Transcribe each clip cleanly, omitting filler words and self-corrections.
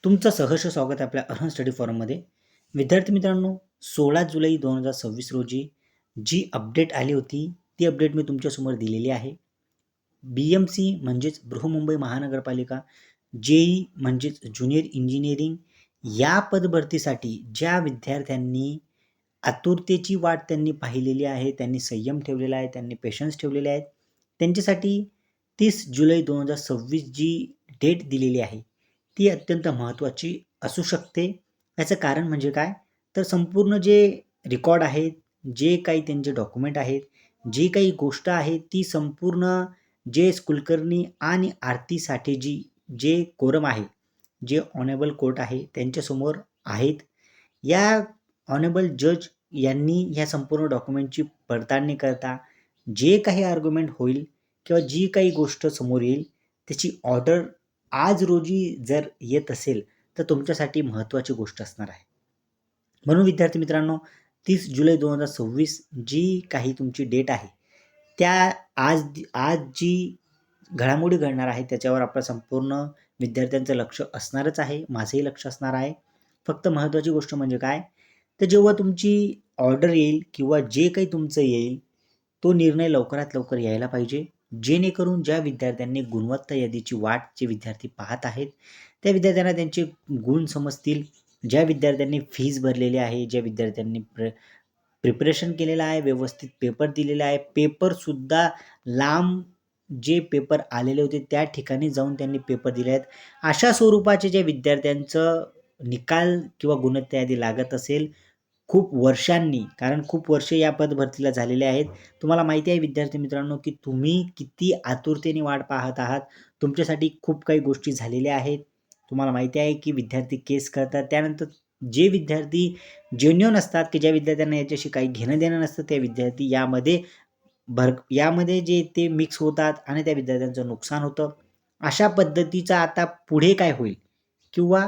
तुमचं सहर्ष स्वागत आहे आपल्या अर्हम स्टडी फॉरममध्ये. विद्यार्थी मित्रांनो, 16 जुलै 2026 रोजी जी अपडेट आली होती ती अपडेट मी तुमच्यासमोर दिलेली आहे. BMC म्हणजेच बृहमुंबई महानगरपालिका, JEE म्हणजेच ज्युनियर इंजिनिअरिंग या पदभरतीसाठी ज्या विद्यार्थ्यांनी आतुरतेची वाट त्यांनी पाहिलेली आहे, त्यांनी संयम ठेवलेला आहे, त्यांनी पेशन्स ठेवलेले आहेत, त्यांच्यासाठी 30 जुलै 2026 जी डेट दिलेली आहे ती अत्यंत महत्त्वाची असू शकते. याचं कारण म्हणजे काय, तर संपूर्ण जे रेकॉर्ड आहेत, जे काही त्यांचे डॉक्युमेंट आहेत, जी काही गोष्ट आहे ती संपूर्ण जे कुलकर्णी आणि आरतीसाठी जे कोरम आहे, जे ऑनेबल कोर्ट आहे त्यांच्यासमोर आहेत. या ऑनेबल जज यांनी ह्या संपूर्ण डॉक्युमेंटची पडताळणी करता जे काही आर्ग्युमेंट होईल किंवा जी काही गोष्ट समोर येईल त्याची ऑर्डर आज रोजी जर येत असेल तर तुमच्यासाठी महत्त्वाची गोष्ट असणार आहे. म्हणून विद्यार्थी मित्रांनो, 30 जुलै 2026 जी काही तुमची डेट आहे त्या आज जी घडामोडी घडणार आहे त्याच्यावर आपलं संपूर्ण विद्यार्थ्यांचं लक्ष असणारच आहे, माझंही लक्ष असणार आहे. फक्त महत्त्वाची गोष्ट म्हणजे काय, तर जेव्हा तुमची ऑर्डर येईल किंवा जे काही तुमचं येईल तो निर्णय लवकरात लवकर यायला पाहिजे, जेणेकरून ज्या विद्यार्थ्यांनी गुणवत्ता यादीची वाट जे विद्यार्थी पाहत आहेत त्या विद्यार्थ्यांना त्यांचे गुण समजतील. ज्या विद्यार्थ्यांनी फीज भरलेली आहे, ज्या विद्यार्थ्यांनी प्रिपरेशन केलेलं आहे, व्यवस्थित पेपर दिलेला आहे, पेपरसुद्धा लांब जे पेपर आलेले होते त्या ठिकाणी जाऊन त्यांनी पेपर दिले आहेत, अशा स्वरूपाचे जे विद्यार्थ्यांचं निकाल किंवा गुणवत्ता यादी लागत असेल खूप वर्षांनी, कारण खूप वर्षे या पदभरतीला झालेले आहेत. तुम्हाला माहिती आहे विद्यार्थी मित्रांनो की तुम्ही किती आतुरतेने वाट पाहत आहात. तुमच्यासाठी खूप काही गोष्टी झालेल्या आहेत. तुम्हाला माहिती आहे की विद्यार्थी केस करतात, त्यानंतर जे विद्यार्थी जेन्युइन असतात की ज्या विद्यार्थ्यांना याच्याशी काही घेणं देणं नसतं त्या विद्यार्थी यामध्ये जे ते मिक्स होतात आणि त्या विद्यार्थ्यांचं नुकसान होतं. अशा पद्धतीचं आता पुढे काय होईल किंवा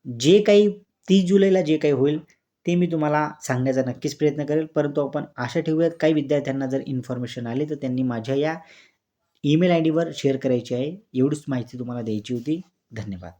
जे काही 30 जुलैला जे काही होईल ते मी तुम्हाला सांगण्याचा नक्कीच प्रयत्न करेल. परंतु आपण आशा ठेवूयात काही विद्यार्थ्यांना जर इन्फॉर्मेशन आली तर त्यांनी माझ्या या ईमेल आय डीवर शेअर करायची आहे. एवढीच माहिती तुम्हाला द्यायची होती. धन्यवाद.